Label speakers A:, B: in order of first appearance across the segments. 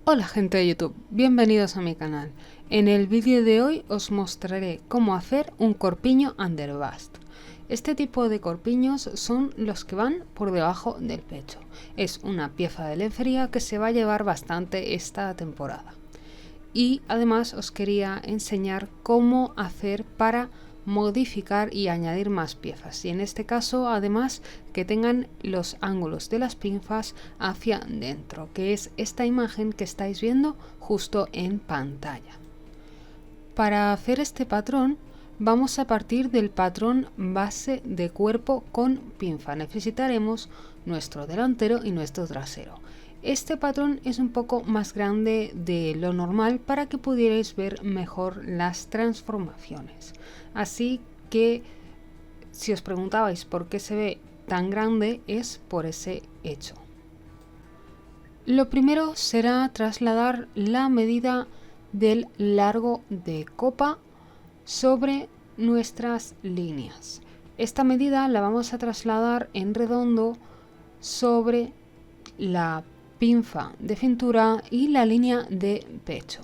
A: Hola gente de YouTube, bienvenidos a mi canal. En el vídeo de hoy os mostraré cómo hacer un corpiño underbust. Este tipo de corpiños son los que van por debajo del pecho. Es una pieza de lencería que se va a llevar bastante esta temporada. Y además os quería enseñar cómo hacer para modificar y añadir más piezas, y en este caso además que tengan los ángulos de las pinzas hacia dentro, que es esta imagen que estáis viendo justo en pantalla. Para hacer este patrón vamos a partir del patrón base de cuerpo con pinza. Necesitaremos nuestro delantero y nuestro trasero. Este patrón es un poco más grande de lo normal para que pudierais ver mejor las transformaciones. Así que si os preguntabais por qué se ve tan grande, es por ese hecho. Lo primero será trasladar la medida del largo de copa sobre nuestras líneas. Esta medida la vamos a trasladar en redondo sobre la pinza de cintura y la línea de pecho.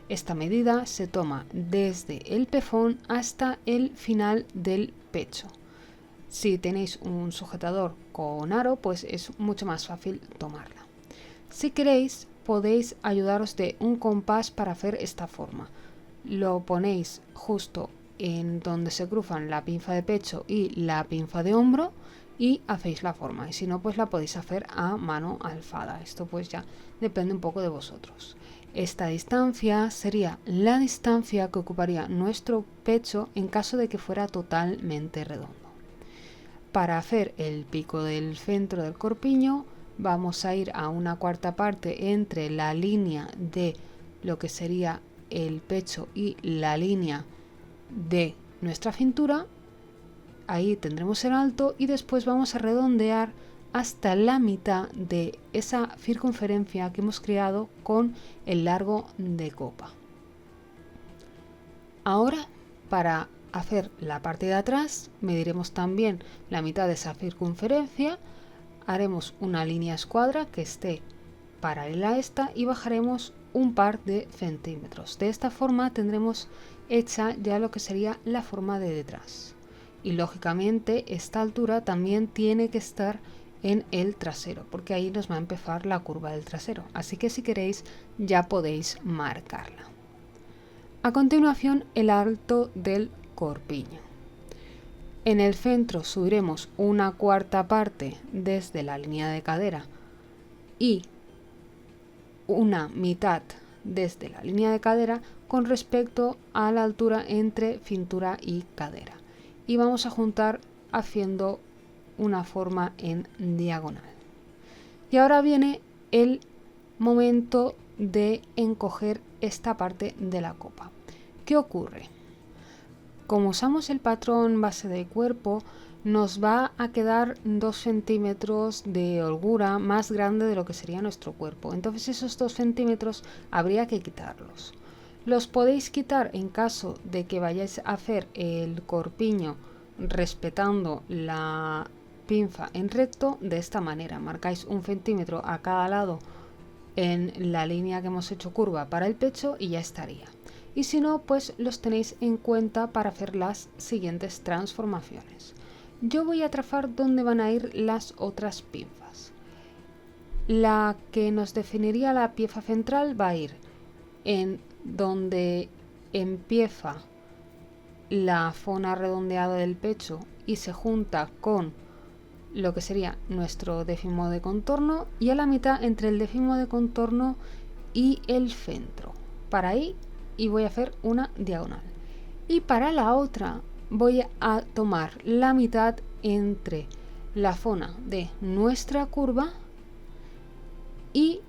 A: Esta medida se toma desde el pezón hasta el final del pecho. Si tenéis un sujetador con aro, pues es mucho más fácil tomarla. Si queréis, podéis ayudaros de un compás para hacer esta forma. Lo ponéis justo en donde se cruzan la pinza de pecho y la pinza de hombro y hacéis la forma, y si no, pues la podéis hacer a mano alzada. Esto pues ya depende un poco de vosotros. Esta distancia sería la distancia que ocuparía nuestro pecho en caso de que fuera totalmente redondo. Para hacer el pico del centro del corpiño vamos a ir a una cuarta parte entre la línea de lo que sería el pecho y la línea de nuestra cintura. Ahí tendremos el alto y después vamos a redondear hasta la mitad de esa circunferencia que hemos creado con el largo de copa. Ahora, para hacer la parte de atrás, mediremos también la mitad de esa circunferencia, haremos una línea escuadra que esté paralela a esta y bajaremos un par de centímetros. De esta forma tendremos hecha ya lo que sería la forma de detrás. Y lógicamente esta altura también tiene que estar en el trasero, porque ahí nos va a empezar la curva del trasero. Así que si queréis ya podéis marcarla. A continuación, el alto del corpiño. En el centro subiremos una cuarta parte desde la línea de cadera y una mitad desde la línea de cadera con respecto a la altura entre cintura y cadera. Y vamos a juntar haciendo una forma en diagonal. Y ahora viene el momento de encoger esta parte de la copa. ¿Qué ocurre? Como usamos el patrón base de cuerpo, nos va a quedar 2 centímetros de holgura más grande de lo que sería nuestro cuerpo. Entonces esos 2 centímetros habría que quitarlos. Los podéis quitar en caso de que vayáis a hacer el corpiño respetando la pinza en recto. De esta manera marcáis 1 centímetro a cada lado en la línea que hemos hecho curva para el pecho y ya estaría. Y si no, pues los tenéis en cuenta para hacer las siguientes transformaciones. Yo voy a trazar dónde van a ir las otras pinzas. La que nos definiría la pieza central va a ir en donde empieza la zona redondeada del pecho y se junta con lo que sería nuestro décimo de contorno, y a la mitad entre el décimo de contorno y el centro. Para ahí, y voy a hacer una diagonal. Y para la otra voy a tomar la mitad entre la zona de nuestra curva y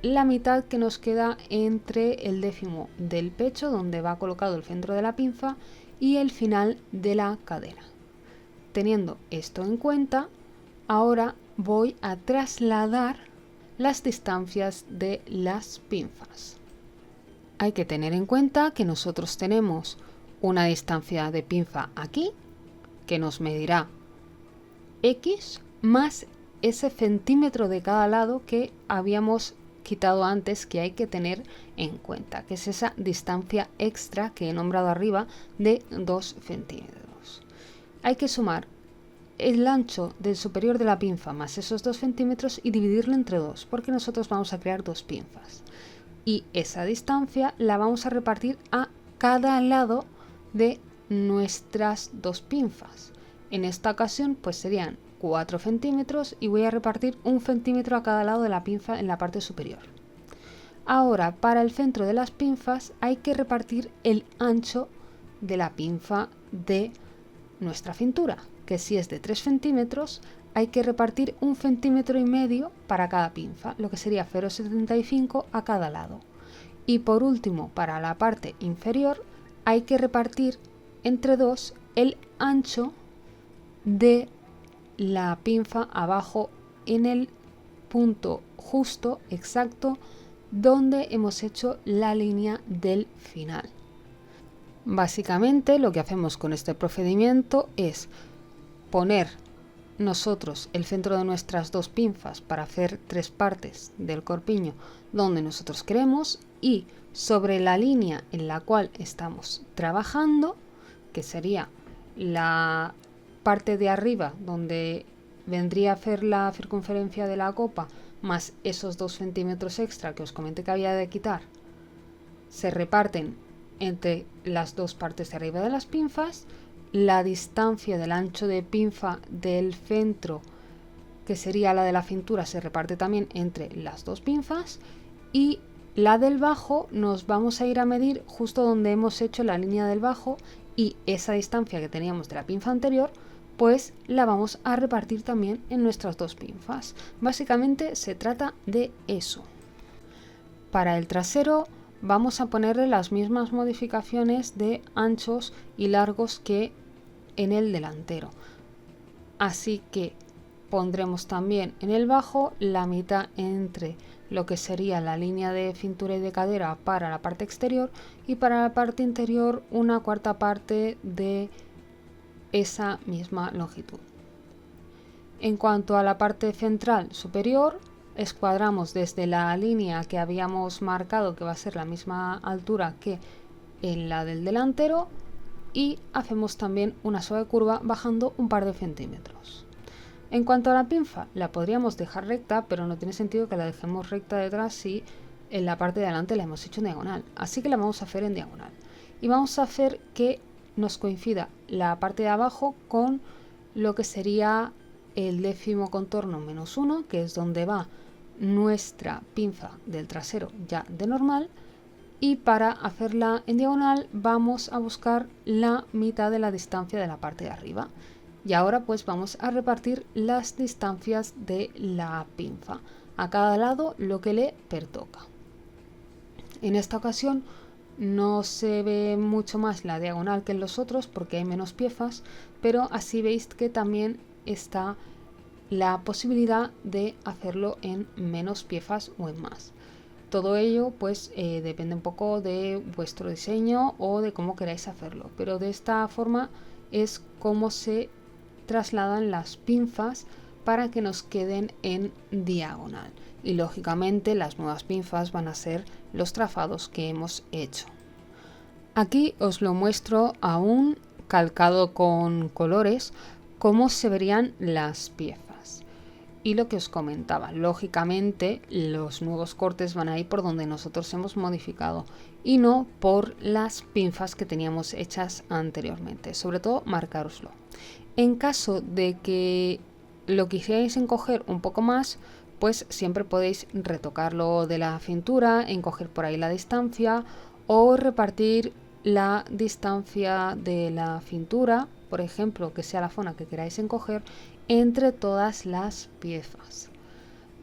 A: la mitad que nos queda entre el décimo del pecho, donde va colocado el centro de la pinza, y el final de la cadera. Teniendo esto en cuenta, ahora voy a trasladar las distancias de las pinzas. Hay que tener en cuenta que nosotros tenemos una distancia de pinza aquí, que nos medirá X más ese centímetro de cada lado que habíamos quitado antes que hay que tener en cuenta, que es esa distancia extra que he nombrado arriba de 2 centímetros. Hay que sumar el ancho del superior de la pinza más esos 2 centímetros y dividirlo entre 2, porque nosotros vamos a crear 2 pinzas. Y esa distancia la vamos a repartir a cada lado de nuestras 2 pinzas. En esta ocasión pues serían 4 centímetros y voy a repartir 1 centímetro a cada lado de la pinza en la parte superior. Ahora, para el centro de las pinzas hay que repartir el ancho de la pinza de nuestra cintura, que si es de 3 centímetros hay que repartir 1,5 centímetros para cada pinza, lo que sería 0,75 a cada lado. Y por último, para la parte inferior hay que repartir entre 2 el ancho de la pinza abajo en el punto justo exacto donde hemos hecho la línea del final. Básicamente lo que hacemos con este procedimiento es poner nosotros el centro de nuestras 2 pinzas para hacer 3 partes del corpiño donde nosotros queremos, y sobre la línea en la cual estamos trabajando, que sería la parte de arriba donde vendría a hacer la circunferencia de la copa más esos 2 centímetros extra que os comenté que había de quitar, se reparten entre las 2 partes de arriba de las pinzas. La distancia del ancho de pinza del centro, que sería la de la cintura, se reparte también entre las 2 pinzas, y la del bajo nos vamos a ir a medir justo donde hemos hecho la línea del bajo, y esa distancia que teníamos de la pinza anterior pues la vamos a repartir también en nuestras 2 pinzas. Básicamente se trata de eso. Para el trasero vamos a ponerle las mismas modificaciones de anchos y largos que en el delantero. Así que pondremos también en el bajo la mitad entre lo que sería la línea de cintura y de cadera para la parte exterior, y para la parte interior una cuarta parte de esa misma longitud. En cuanto a la parte central superior, escuadramos desde la línea que habíamos marcado, que va a ser la misma altura que en la del delantero, y hacemos también una suave curva bajando un par de centímetros. En cuanto a la pinza, la podríamos dejar recta, pero no tiene sentido que la dejemos recta detrás si en la parte de delante la hemos hecho en diagonal, así que la vamos a hacer en diagonal. Y vamos a hacer que nos coincida la parte de abajo con lo que sería el décimo contorno menos 1, que es donde va nuestra pinza del trasero ya de normal, y para hacerla en diagonal vamos a buscar la mitad de la distancia de la parte de arriba. Y ahora pues vamos a repartir las distancias de la pinza, a cada lado lo que le pertoca. En esta ocasión no se ve mucho más la diagonal que en los otros porque hay menos piezas, pero así veis que también está la posibilidad de hacerlo en menos piezas o en más. Todo ello pues depende un poco de vuestro diseño o de cómo queráis hacerlo, pero de esta forma es como se trasladan las pinzas para que nos queden en diagonal. Y lógicamente las nuevas pinzas van a ser los trazados que hemos hecho. Aquí os lo muestro aún calcado con colores cómo se verían las piezas. Y lo que os comentaba, lógicamente los nuevos cortes van a ir por donde nosotros hemos modificado y no por las pinzas que teníamos hechas anteriormente. Sobre todo marcároslo. En caso de que lo quisierais encoger un poco más, pues siempre podéis retocarlo de la cintura, encoger por ahí la distancia o repartir la distancia de la cintura, por ejemplo, que sea la zona que queráis encoger, entre todas las piezas.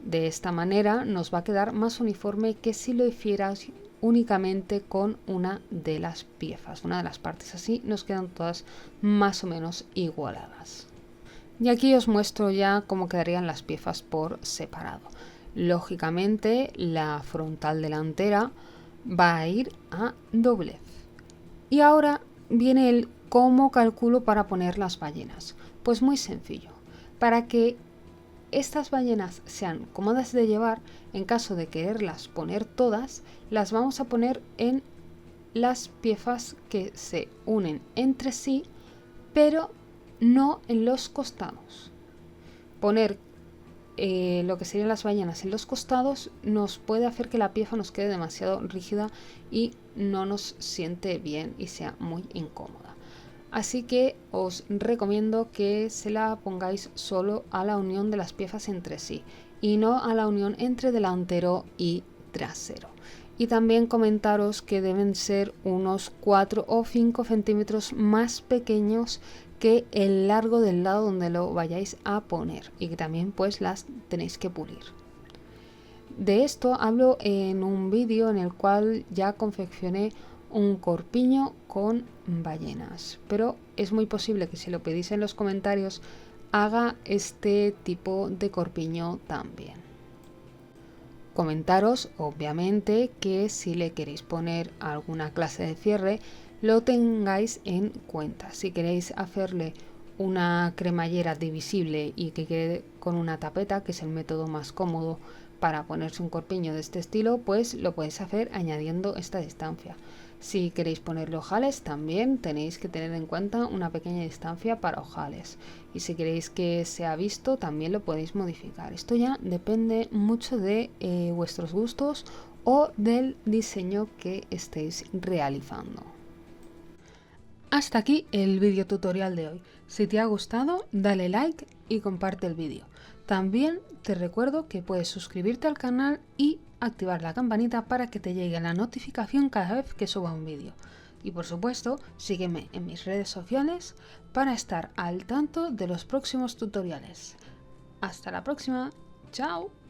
A: De esta manera nos va a quedar más uniforme que si lo hicieras únicamente con una de las piezas, una de las partes. Así nos quedan todas más o menos igualadas. Y aquí os muestro ya cómo quedarían las piezas por separado. Lógicamente la frontal delantera va a ir a doblez. Y ahora viene el cómo calculo para poner las ballenas. Pues muy sencillo. Para que estas ballenas sean cómodas de llevar, en caso de quererlas poner todas, las vamos a poner en las piezas que se unen entre sí, pero no en los costados. Poner lo que serían las ballenas en los costados nos puede hacer que la pieza nos quede demasiado rígida y no nos siente bien y sea muy incómoda. Así que os recomiendo que se la pongáis solo a la unión de las piezas entre sí y no a la unión entre delantero y trasero. Y también comentaros que deben ser unos 4 o 5 centímetros más pequeños que el largo del lado donde lo vayáis a poner, y que también pues las tenéis que pulir. De esto hablo en un vídeo en el cual ya confeccioné un corpiño con ballenas, pero es muy posible que si lo pedís en los comentarios haga este tipo de corpiño también. Comentaros obviamente que si le queréis poner alguna clase de cierre lo tengáis en cuenta. Si queréis hacerle una cremallera divisible y que quede con una tapeta, que es el método más cómodo para ponerse un corpiño de este estilo, pues lo podéis hacer añadiendo esta distancia. Si queréis ponerle ojales, también tenéis que tener en cuenta una pequeña distancia para ojales. Y si queréis que sea visto, también lo podéis modificar. Esto ya depende mucho de vuestros gustos o del diseño que estéis realizando. Hasta aquí el vídeo tutorial de hoy. Si te ha gustado, dale like y comparte el vídeo. También te recuerdo que puedes suscribirte al canal y activar la campanita para que te llegue la notificación cada vez que suba un vídeo. Y por supuesto, sígueme en mis redes sociales para estar al tanto de los próximos tutoriales. Hasta la próxima. ¡Chao!